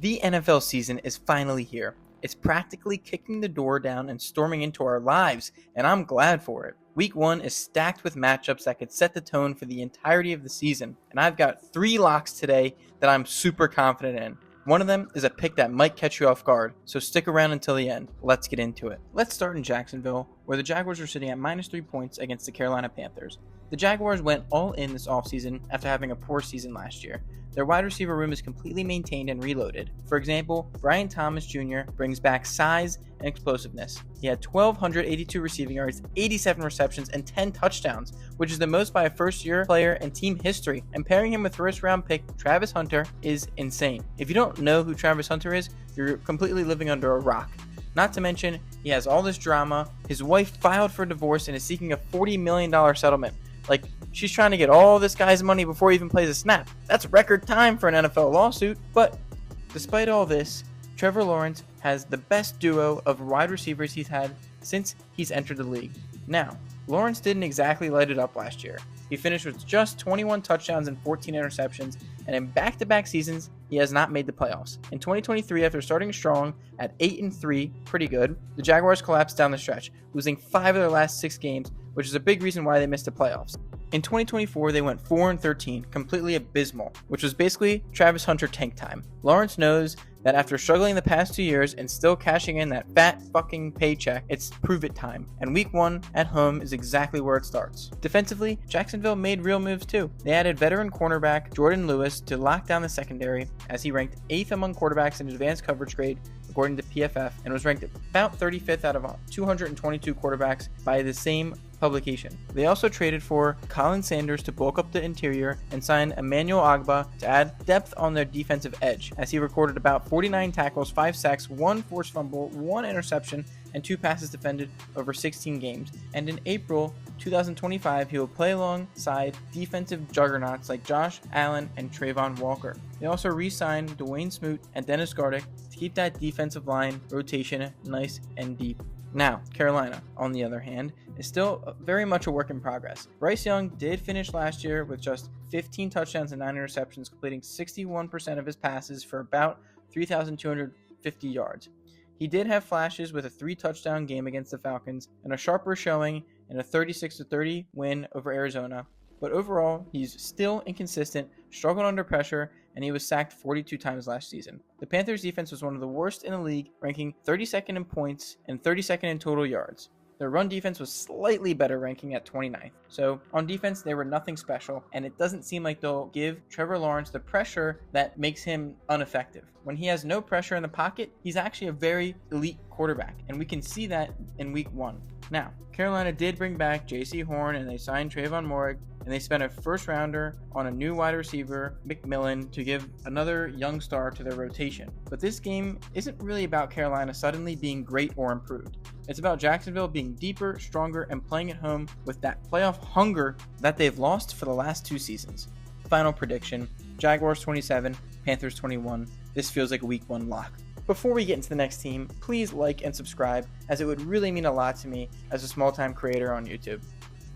The NFL season is finally here. It's practically kicking the door down and storming into our lives, and I'm glad for it. Week 1 is stacked with matchups that could set the tone for the entirety of the season, and I've got 3 locks today that I'm super confident in. One of them is a pick that might catch you off guard, so stick around until the end. Let's get into it. Let's start in Jacksonville, where the Jaguars are sitting at -3 points against the Carolina Panthers. The Jaguars went all in this offseason after having a poor season last year. Their wide receiver room is completely maintained and reloaded. For example, Brian Thomas Jr. brings back size and explosiveness. He had 1,282 receiving yards, 87 receptions, and 10 touchdowns, which is the most by a first-year player in team history. And pairing him with first-round pick Travis Hunter is insane. If you don't know who Travis Hunter is, you're completely living under a rock. Not to mention, he has all this drama. His wife filed for divorce and is seeking a $40 million settlement. Like, she's trying to get all this guy's money before he even plays a snap. That's record time for an NFL lawsuit. But despite all this, Trevor Lawrence has the best duo of wide receivers he's had since he's entered the league. Now, Lawrence didn't exactly light it up last year. He finished with just 21 touchdowns and 14 interceptions, and in back-to-back seasons, he has not made the playoffs. In 2023, after starting strong at 8-3, pretty good, the Jaguars collapsed down the stretch, losing 5 of their last 6 games, which is a big reason why they missed the playoffs. In 2024, they went 4-13, completely abysmal, which was basically Travis Hunter tank time. Lawrence knows that after struggling the past 2 years and still cashing in that fat fucking paycheck, it's prove it time. And week 1 at home is exactly where it starts. Defensively, Jacksonville made real moves too. They added veteran cornerback Jordan Lewis to lock down the secondary, as he ranked 8th among quarterbacks in advanced coverage grade according to PFF, and was ranked about 35th out of 222 quarterbacks by the same publication. They also traded for Colin Sanders to bulk up the interior and signed Emmanuel Ogbah to add depth on their defensive edge, as he recorded about 49 tackles, 5 sacks, 1 forced fumble, 1 interception, and 2 passes defended over 16 games. And in April 2025, he will play alongside defensive juggernauts like Josh Allen and Trayvon Walker. They also re-signed Dwayne Smoot and Dennis Gardeck to keep that defensive line rotation nice and deep. Now, Carolina, on the other hand, is still very much a work in progress. Bryce Young did finish last year with just 15 touchdowns and 9 interceptions, completing 61% of his passes for about 3,250 yards. He did have flashes with a 3-touchdown game against the Falcons and a sharper showing in a 36-30 win over Arizona. But overall, he's still inconsistent, struggled under pressure, and he was sacked 42 times last season. The Panthers' defense was one of the worst in the league, ranking 32nd in points and 32nd in total yards. Their run defense was slightly better, ranking at 29th. So on defense, they were nothing special, and it doesn't seem like they'll give Trevor Lawrence the pressure that makes him ineffective. When he has no pressure in the pocket, he's actually a very elite quarterback, and we can see that in week 1. Now, Carolina did bring back J.C. Horn, and they signed Trayvon Moehrig, and they spent a first-rounder on a new wide receiver, McMillan, to give another young star to their rotation. But this game isn't really about Carolina suddenly being great or improved. It's about Jacksonville being deeper, stronger, and playing at home with that playoff hunger that they've lost for the last 2 seasons. Final prediction, Jaguars 27, Panthers 21. This feels like a week 1 lock. Before we get into the next team, please like and subscribe, as it would really mean a lot to me as a small-time creator on YouTube.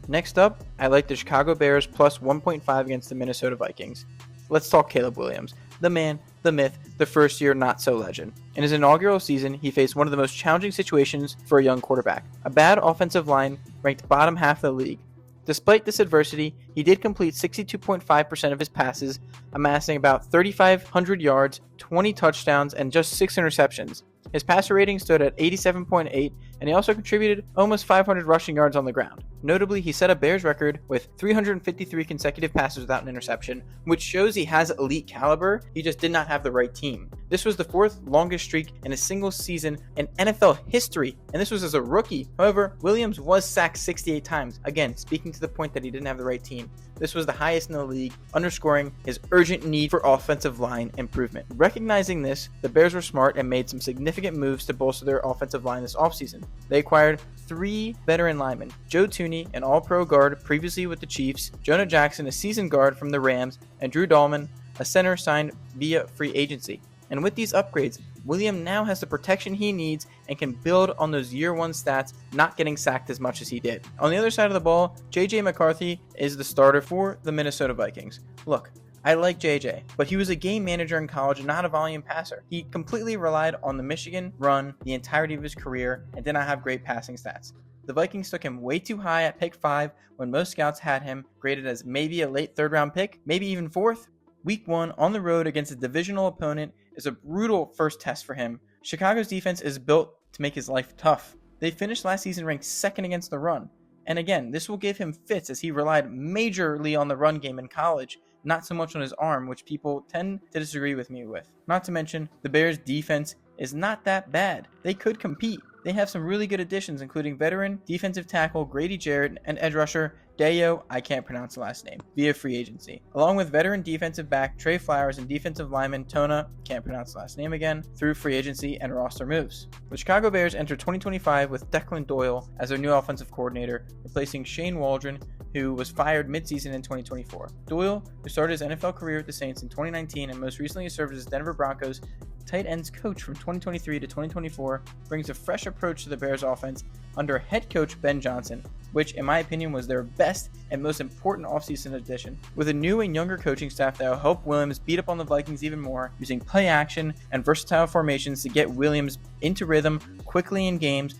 Next up, I like the Chicago Bears plus 1.5 against the Minnesota Vikings. Let's talk Caleb Williams, the man, the myth, the first-year not-so-legend. In his inaugural season, he faced one of the most challenging situations for a young quarterback, a bad offensive line ranked bottom half of the league. Despite this adversity, he did complete 62.5% of his passes, amassing about 3,500 yards, 20 touchdowns, and just 6 interceptions. His passer rating stood at 87.8, and he also contributed almost 500 rushing yards on the ground. Notably, he set a Bears record with 353 consecutive passes without an interception, which shows he has elite caliber, he just did not have the right team. This was the 4th longest streak in a single season in NFL history, and this was as a rookie. However, Williams was sacked 68 times, again, speaking to the point that he didn't have the right team. This was the highest in the league, underscoring his urgent need for offensive line improvement. Recognizing this, the Bears were smart and made some significant moves to bolster their offensive line this offseason. They acquired 3 veteran linemen, Joe Thuney, an all-pro guard previously with the Chiefs, Jonah Jackson, a seasoned guard from the Rams, and Drew Dahlman, a center signed via free agency. And with these upgrades, William now has the protection he needs and can build on those year 1 stats, not getting sacked as much as he did. On the other side of the ball, J.J. McCarthy is the starter for the Minnesota Vikings. Look, I like JJ, but he was a game manager in college and not a volume passer. He completely relied on the Michigan run the entirety of his career and did not have great passing stats. The Vikings took him way too high at pick 5 when most scouts had him graded as maybe a late 3rd round pick, maybe even 4th. Week 1 on the road against a divisional opponent is a brutal first test for him. Chicago's defense is built to make his life tough. They finished last season ranked 2nd against the run. And again, this will give him fits as he relied majorly on the run game in college, not so much on his arm, which people tend to disagree with me with. Not to mention, the Bears' defense is not that bad. They could compete. They have some really good additions, including veteran defensive tackle Grady Jarrett and edge rusher Dayo, I can't pronounce the last name, via free agency, along with veteran defensive back Trey Flowers and defensive lineman Tona, can't pronounce the last name again, through free agency and roster moves. The Chicago Bears enter 2025 with Declan Doyle as their new offensive coordinator, replacing Shane Waldron, who was fired midseason in 2024. Doyle, who started his NFL career with the Saints in 2019 and most recently served as Denver Broncos tight ends coach from 2023 to 2024, brings a fresh approach to the Bears offense under head coach Ben Johnson, which in my opinion was their best and most important offseason addition. With a new and younger coaching staff that will help Williams beat up on the Vikings even more, using play action and versatile formations to get Williams into rhythm quickly in games.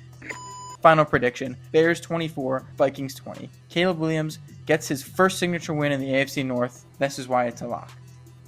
Final prediction, Bears 24, Vikings 20. Caleb Williams gets his first signature win in the AFC North. This is why it's a lock.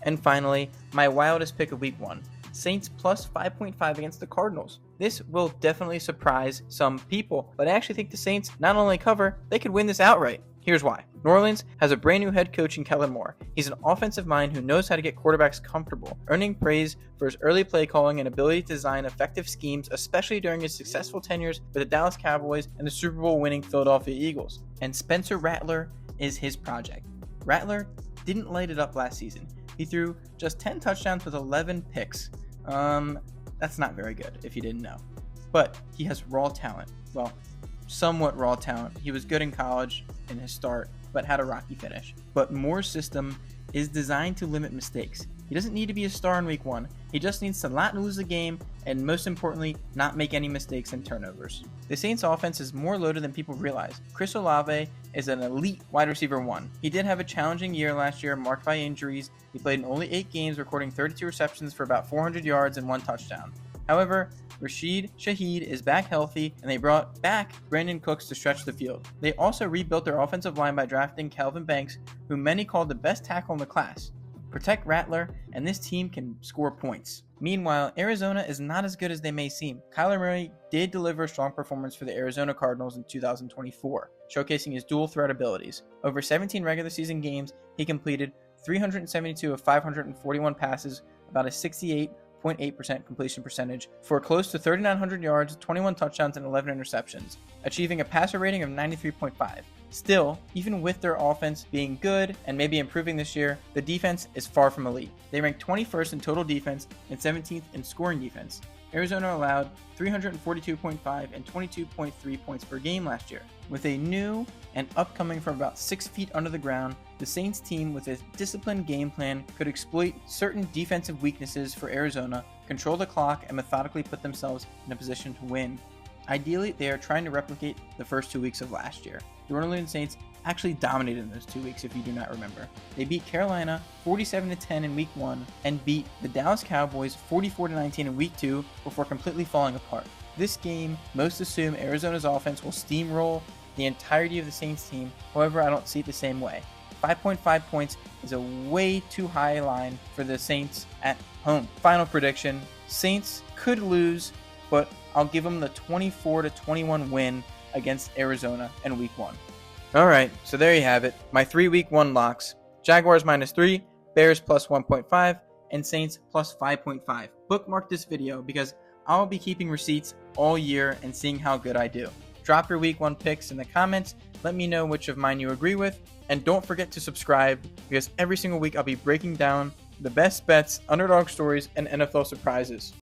And finally, my wildest pick of week 1. Saints plus 5.5 against the Cardinals. This will definitely surprise some people, but I actually think the Saints not only cover, they could win this outright. Here's why. New Orleans has a brand new head coach in Kellen Moore. He's an offensive mind who knows how to get quarterbacks comfortable, earning praise for his early play calling and ability to design effective schemes, especially during his successful tenures with the Dallas Cowboys and the Super Bowl winning Philadelphia Eagles. And Spencer Rattler is his project. Rattler didn't light it up last season. He threw just 10 touchdowns with 11 picks. That's not very good if you didn't know. But he has raw talent. Well, somewhat raw talent. He was good in college in his start, but had a rocky finish. But Moore's system is designed to limit mistakes. He doesn't need to be a star in week 1. He just needs to not lose the game and, most importantly, not make any mistakes and turnovers. The Saints offense is more loaded than people realize. Chris Olave is an elite wide receiver 1. He did have a challenging year last year marked by injuries. He played in only 8 games, recording 32 receptions for about 400 yards and 1 touchdown. However, Rashid Shaheed is back healthy, and they brought back Brandon Cooks to stretch the field. They also rebuilt their offensive line by drafting Calvin Banks, who many called the best tackle in the class. Protect Rattler, and this team can score points. Meanwhile, Arizona is not as good as they may seem. Kyler Murray did deliver a strong performance for the Arizona Cardinals in 2024, showcasing his dual threat abilities. Over 17 regular season games, he completed 372 of 541 passes, about a 68.8% completion percentage, for close to 3,900 yards, 21 touchdowns, and 11 interceptions, achieving a passer rating of 93.5. Still, even with their offense being good and maybe improving this year, the defense is far from elite. They rank 21st in total defense and 17th in scoring defense. Arizona allowed 342.5 and 22.3 points per game last year. With a new and upcoming from about 6 feet under the ground, the Saints team with a disciplined game plan could exploit certain defensive weaknesses for Arizona, control the clock, and methodically put themselves in a position to win. Ideally, they are trying to replicate the first 2 weeks of last year. The New Orleans Saints actually dominated in those 2 weeks, if you do not remember. They beat Carolina 47-10 in week 1 and beat the Dallas Cowboys 44-19 in week 2 before completely falling apart. This game, most assume Arizona's offense will steamroll the entirety of the Saints team. However, I don't see it the same way. 5.5 points is a way too high line for the Saints at home. Final prediction, Saints could lose, but I'll give them the 24-21 win against Arizona in week 1. Alright, so there you have it. My 3 week 1 locks. Jaguars -3, Bears plus 1.5, and Saints plus 5.5. Bookmark this video because I'll be keeping receipts all year and seeing how good I do. Drop your week 1 picks in the comments. Let me know which of mine you agree with. And don't forget to subscribe because every single week I'll be breaking down the best bets, underdog stories, and NFL surprises.